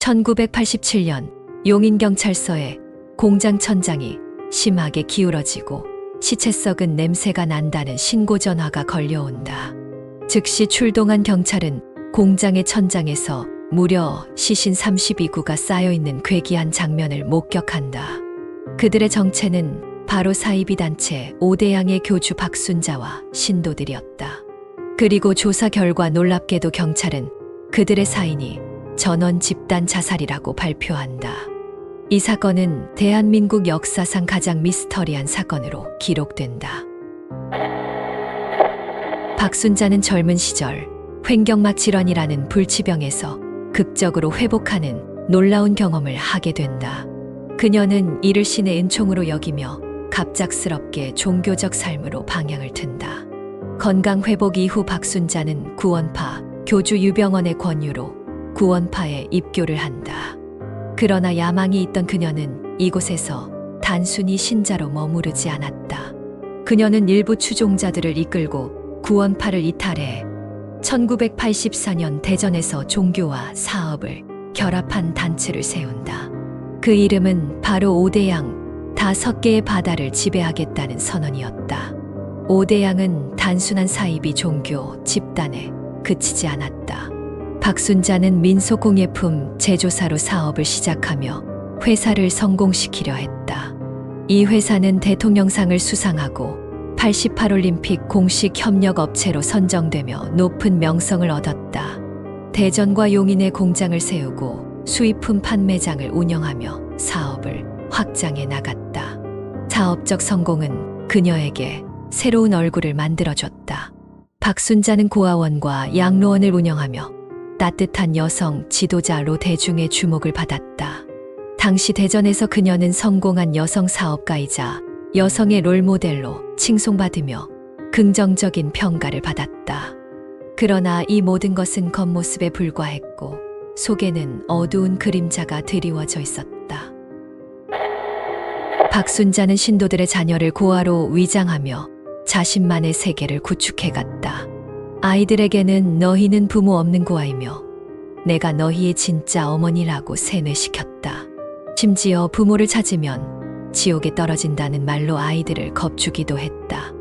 1987년 용인경찰서에 공장 천장이 심하게 기울어지고 시체 썩은 냄새가 난다는 신고 전화가 걸려온다. 즉시 출동한 경찰은 공장의 천장에서 무려 시신 32구가 쌓여있는 괴기한 장면을 목격한다. 그들의 정체는 바로 사이비 단체 오대양의 교주 박순자와 신도들이었다. 그리고 조사 결과 놀랍게도 경찰은 그들의 사인이 전원 집단 자살이라고 발표한다. 이 사건은 대한민국 역사상 가장 미스터리한 사건으로 기록된다. 박순자는 젊은 시절 횡격막 질환이라는 불치병에서 극적으로 회복하는 놀라운 경험을 하게 된다. 그녀는 이를 신의 은총으로 여기며 갑작스럽게 종교적 삶으로 방향을 튼다. 건강 회복 이후 박순자는 구원파 교주 유병원의 권유로 구원파에 입교를 한다. 그러나 야망이 있던 그녀는 이곳에서 단순히 신자로 머무르지 않았다. 그녀는 일부 추종자들을 이끌고 구원파를 이탈해 1984년 대전에서 종교와 사업을 결합한 단체를 세운다. 그 이름은 바로 오대양, 5개의 바다를 지배하겠다는 선언이었다. 오대양은 단순한 사이비 종교 집단에 그치지 않았다. 박순자는 민속공예품 제조사로 사업을 시작하며 회사를 성공시키려 했다. 이 회사는 대통령상을 수상하고 88올림픽 공식 협력업체로 선정되며 높은 명성을 얻었다. 대전과 용인에 공장을 세우고 수입품 판매장을 운영하며 사업을 확장해 나갔다. 사업적 성공은 그녀에게 새로운 얼굴을 만들어줬다. 박순자는 고아원과 양로원을 운영하며 따뜻한 여성 지도자로 대중의 주목을 받았다. 당시 대전에서 그녀는 성공한 여성 사업가이자 여성의 롤모델로 칭송받으며 긍정적인 평가를 받았다. 그러나 이 모든 것은 겉모습에 불과했고 속에는 어두운 그림자가 드리워져 있었다. 박순자는 신도들의 자녀를 고아로 위장하며 자신만의 세계를 구축해갔다. 아이들에게는 너희는 부모 없는 고아이며 내가 너희의 진짜 어머니라고 세뇌시켰다. 심지어 부모를 찾으면 지옥에 떨어진다는 말로 아이들을 겁주기도 했다.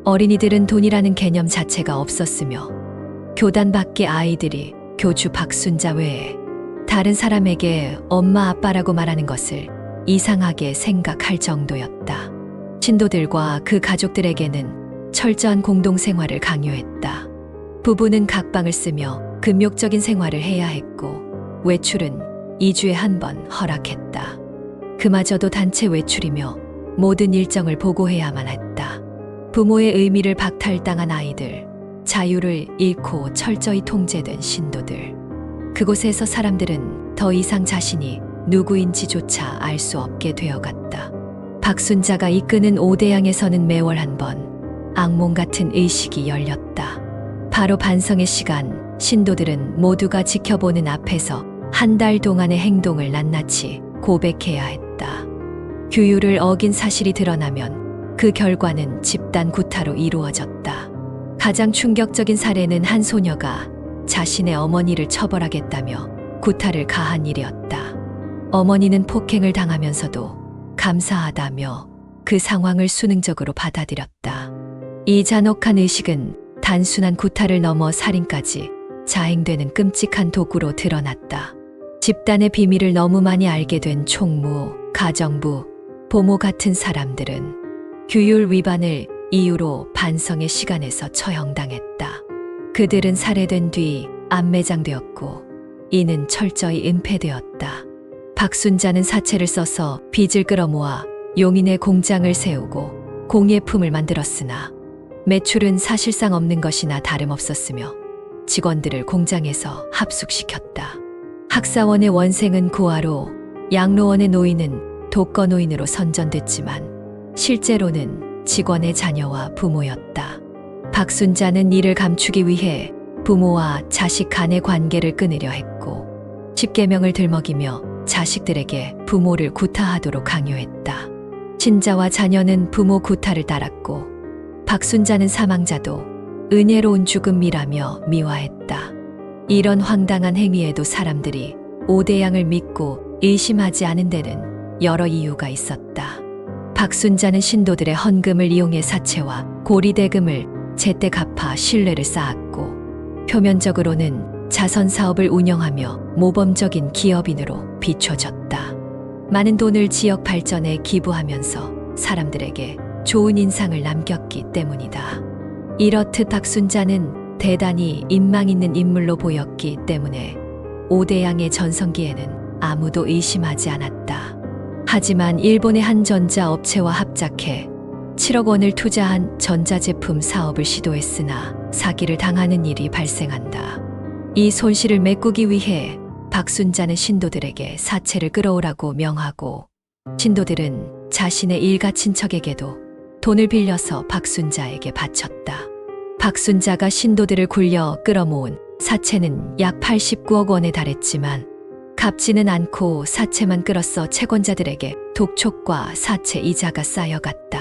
어린이들은 돈이라는 개념 자체가 없었으며 교단 밖의 아이들이 교주 박순자 외에 다른 사람에게 엄마 아빠라고 말하는 것을 이상하게 생각할 정도였다. 신도들과 그 가족들에게는 철저한 공동생활을 강요했다. 부부는 각방을 쓰며 금욕적인 생활을 해야 했고 외출은 2주에 한 번 허락했다. 그마저도 단체 외출이며 모든 일정을 보고해야만 했다. 부모의 의미를 박탈당한 아이들, 자유를 잃고 철저히 통제된 신도들. 그곳에서 사람들은 더 이상 자신이 누구인지조차 알 수 없게 되어갔다. 박순자가 이끄는 오대양에서는 매월 한 번 악몽 같은 의식이 열렸다. 바로 반성의 시간, 신도들은 모두가 지켜보는 앞에서 한 달 동안의 행동을 낱낱이 고백해야 했다. 규율을 어긴 사실이 드러나면 그 결과는 집단 구타로 이루어졌다. 가장 충격적인 사례는 한 소녀가 자신의 어머니를 처벌하겠다며 구타를 가한 일이었다. 어머니는 폭행을 당하면서도 감사하다며 그 상황을 순응적으로 받아들였다. 이 잔혹한 의식은 단순한 구타를 넘어 살인까지 자행되는 끔찍한 도구로 드러났다. 집단의 비밀을 너무 많이 알게 된 총무, 가정부, 보모 같은 사람들은 규율 위반을 이유로 반성의 시간에서 처형당했다. 그들은 살해된 뒤 안매장되었고 이는 철저히 은폐되었다. 박순자는 사체를 써서 빚을 끌어모아 용인에 공장을 세우고 공예품을 만들었으나 매출은 사실상 없는 것이나 다름없었으며 직원들을 공장에서 합숙시켰다. 학사원의 원생은 고아로, 양로원의 노인은 독거노인으로 선전됐지만 실제로는 직원의 자녀와 부모였다. 박순자는 이를 감추기 위해 부모와 자식 간의 관계를 끊으려 했고 10계명을 들먹이며 자식들에게 부모를 구타하도록 강요했다. 친자와 자녀는 부모 구타를 따랐고 박순자는 사망자도 은혜로운 죽음이라며 미화했다. 이런 황당한 행위에도 사람들이 오대양을 믿고 의심하지 않은 데는 여러 이유가 있었다. 박순자는 신도들의 헌금을 이용해 사채와 고리대금을 제때 갚아 신뢰를 쌓았고, 표면적으로는 자선 사업을 운영하며 모범적인 기업인으로 비춰졌다. 많은 돈을 지역 발전에 기부하면서 사람들에게 좋은 인상을 남겼기 때문이다. 이렇듯 박순자는 대단히 인망 있는 인물로 보였기 때문에 오대양의 전성기에는 아무도 의심하지 않았다. 하지만 일본의 한 전자업체와 합작해 7억 원을 투자한 전자제품 사업을 시도했으나 사기를 당하는 일이 발생한다. 이 손실을 메꾸기 위해 박순자는 신도들에게 사채를 끌어오라고 명하고, 신도들은 자신의 일가 친척에게도 돈을 빌려서 박순자에게 바쳤다. 박순자가 신도들을 굴려 끌어모은 사채는 약 89억 원에 달했지만 갚지는 않고 사채만 끌어서 채권자들에게 독촉과 사채 이자가 쌓여갔다.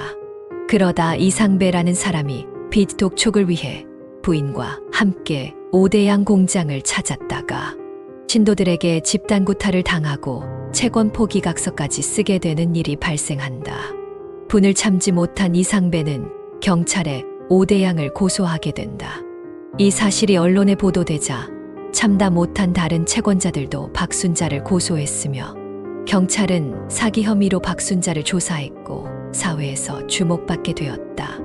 그러다 이상배라는 사람이 빚 독촉을 위해 부인과 함께 오대양 공장을 찾았다가 신도들에게 집단 구타를 당하고 채권 포기각서까지 쓰게 되는 일이 발생한다. 분을 참지 못한 이상배는 경찰에 오대양을 고소하게 된다. 이 사실이 언론에 보도되자 참다 못한 다른 채권자들도 박순자를 고소했으며, 경찰은 사기 혐의로 박순자를 조사했고 사회에서 주목받게 되었다.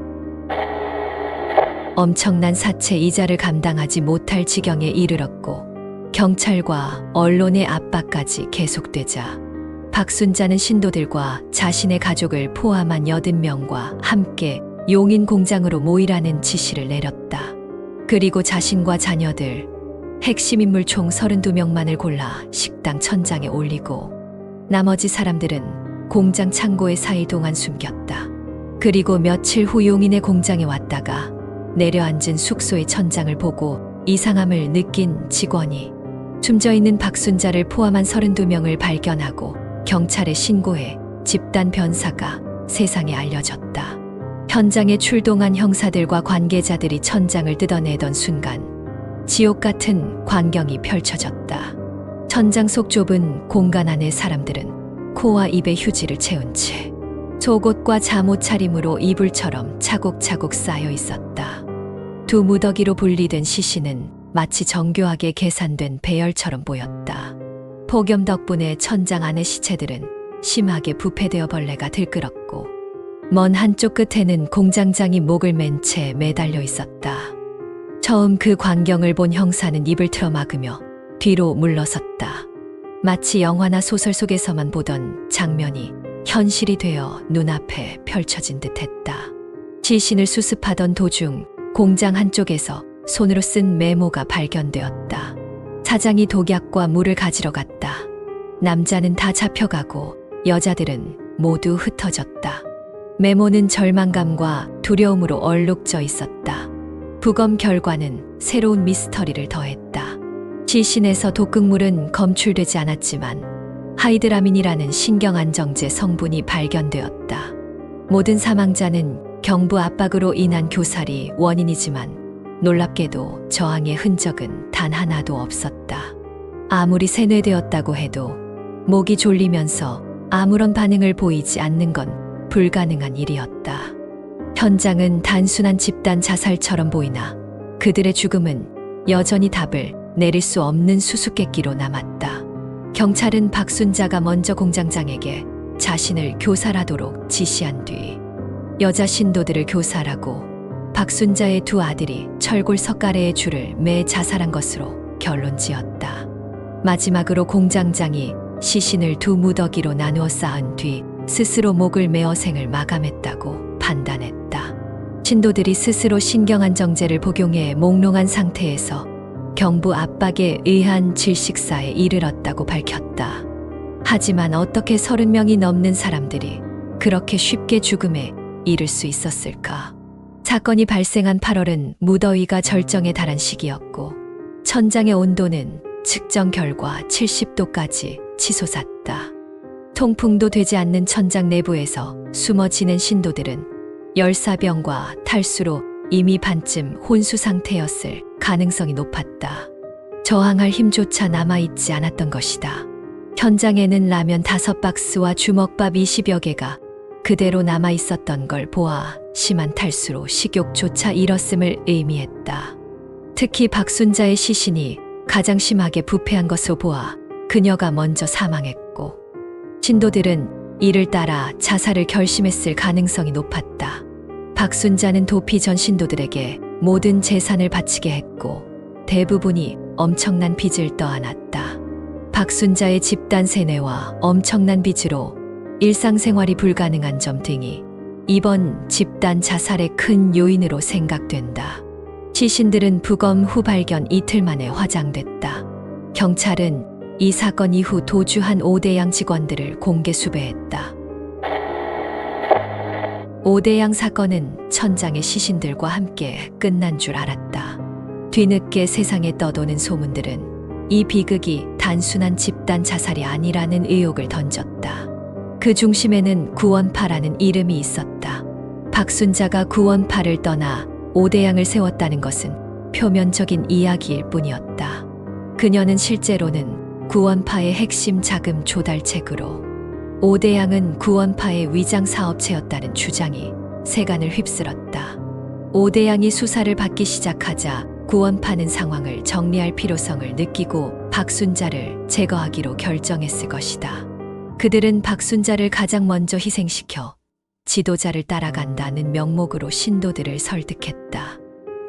엄청난 사채 이자를 감당하지 못할 지경에 이르렀고 경찰과 언론의 압박까지 계속되자 박순자는 신도들과 자신의 가족을 포함한 80명과 함께 용인 공장으로 모이라는 지시를 내렸다. 그리고 자신과 자녀들, 핵심 인물 총 32명만을 골라 식당 천장에 올리고 나머지 사람들은 공장 창고에 4일 동안 숨겼다. 그리고 며칠 후 용인의 공장에 왔다가 내려앉은 숙소의 천장을 보고 이상함을 느낀 직원이 숨져있는 박순자를 포함한 32명을 발견하고 경찰에 신고해 집단 변사가 세상에 알려졌다. 현장에 출동한 형사들과 관계자들이 천장을 뜯어내던 순간 지옥 같은 광경이 펼쳐졌다. 천장 속 좁은 공간 안에 사람들은 코와 입에 휴지를 채운 채 속옷과 잠옷 차림으로 이불처럼 차곡차곡 쌓여 있었다. 두 무더기로 분리된 시신은 마치 정교하게 계산된 배열처럼 보였다. 폭염 덕분에 천장 안의 시체들은 심하게 부패되어 벌레가 들끓었고, 먼 한쪽 끝에는 공장장이 목을 맨 채 매달려 있었다. 처음 그 광경을 본 형사는 입을 틀어 막으며 뒤로 물러섰다. 마치 영화나 소설 속에서만 보던 장면이 현실이 되어 눈앞에 펼쳐진 듯했다. 시신을 수습하던 도중 공장 한쪽에서 손으로 쓴 메모가 발견되었다. 사장이 독약과 물을 가지러 갔다. 남자는 다 잡혀가고 여자들은 모두 흩어졌다. 메모는 절망감과 두려움으로 얼룩져 있었다. 부검 결과는 새로운 미스터리를 더했다. 시신에서 독극물은 검출되지 않았지만 하이드라민이라는 신경안정제 성분이 발견되었다. 모든 사망자는 경부 압박으로 인한 교살이 원인이지만 놀랍게도 저항의 흔적은 단 하나도 없었다. 아무리 세뇌되었다고 해도 목이 졸리면서 아무런 반응을 보이지 않는 건 불가능한 일이었다. 현장은 단순한 집단 자살처럼 보이나 그들의 죽음은 여전히 답을 내릴 수 없는 수수께끼로 남았다. 경찰은 박순자가 먼저 공장장에게 자신을 교살하도록 지시한 뒤 여자 신도들을 교살하고 박순자의 두 아들이 철골 석가래의 줄을 매 자살한 것으로 결론 지었다. 마지막으로 공장장이 시신을 두 무더기로 나누어 쌓은 뒤 스스로 목을 메어 생을 마감했다고 판단했다. 신도들이 스스로 신경안정제를 복용해 몽롱한 상태에서 경부 압박에 의한 질식사에 이르렀다고 밝혔다. 하지만 어떻게 30명이 넘는 사람들이 그렇게 쉽게 죽음에 이를 수 있었을까? 사건이 발생한 8월은 무더위가 절정에 달한 시기였고 천장의 온도는 측정 결과 70도까지 치솟았다. 통풍도 되지 않는 천장 내부에서 숨어 지낸 신도들은 열사병과 탈수로 이미 반쯤 혼수 상태였을 가능성이 높았다. 저항할 힘조차 남아있지 않았던 것이다. 현장에는 라면 5박스와 주먹밥 20여 개가 그대로 남아있었던 걸 보아 심한 탈수로 식욕조차 잃었음을 의미했다. 특히 박순자의 시신이 가장 심하게 부패한 것을 보아 그녀가 먼저 사망했고 신도들은 이를 따라 자살을 결심했을 가능성이 높았다. 박순자는 도피 전 신도들에게 모든 재산을 바치게 했고 대부분이 엄청난 빚을 떠안았다. 박순자의 집단 세뇌와 엄청난 빚으로 일상생활이 불가능한 점 등이 이번 집단 자살의 큰 요인으로 생각된다. 시신들은 부검 후 발견 이틀 만에 화장됐다. 경찰은 이 사건 이후 도주한 오대양 직원들을 공개 수배했다. 오대양 사건은 천장의 시신들과 함께 끝난 줄 알았다. 뒤늦게 세상에 떠도는 소문들은 이 비극이 단순한 집단 자살이 아니라는 의혹을 던졌다. 그 중심에는 구원파라는 이름이 있었다. 박순자가 구원파를 떠나 오대양을 세웠다는 것은 표면적인 이야기일 뿐이었다. 그녀는 실제로는 구원파의 핵심 자금 조달책으로 오대양은 구원파의 위장 사업체였다는 주장이 세간을 휩쓸었다. 오대양이 수사를 받기 시작하자 구원파는 상황을 정리할 필요성을 느끼고 박순자를 제거하기로 결정했을 것이다. 그들은 박순자를 가장 먼저 희생시켜 지도자를 따라간다는 명목으로 신도들을 설득했다.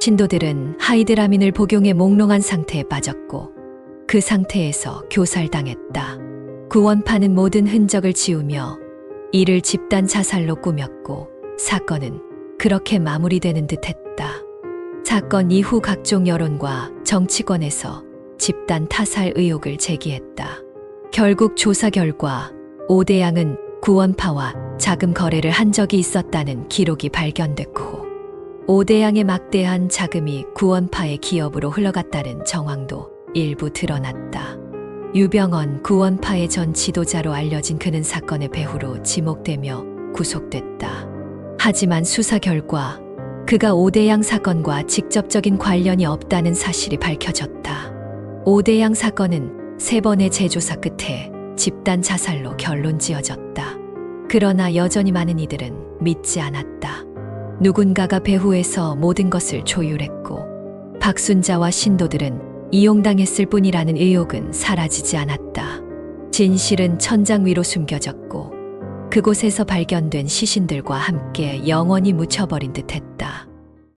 신도들은 하이드라민을 복용해 몽롱한 상태에 빠졌고 그 상태에서 교살당했다. 구원파는 모든 흔적을 지우며 이를 집단 자살로 꾸몄고 사건은 그렇게 마무리되는 듯했다. 사건 이후 각종 여론과 정치권에서 집단 타살 의혹을 제기했다. 결국 조사 결과 오대양은 구원파와 자금 거래를 한 적이 있었다는 기록이 발견됐고 오대양의 막대한 자금이 구원파의 기업으로 흘러갔다는 정황도 일부 드러났다. 유병언 구원파의 전 지도자로 알려진 그는 사건의 배후로 지목되며 구속됐다. 하지만 수사 결과 그가 오대양 사건과 직접적인 관련이 없다는 사실이 밝혀졌다. 오대양 사건은 3번의 재조사 끝에 집단 자살로 결론 지어졌다. 그러나 여전히 많은 이들은 믿지 않았다. 누군가가 배후에서 모든 것을 조율했고 박순자와 신도들은 이용당했을 뿐이라는 의혹은 사라지지 않았다. 진실은 천장 위로 숨겨졌고 그곳에서 발견된 시신들과 함께 영원히 묻혀버린 듯했다.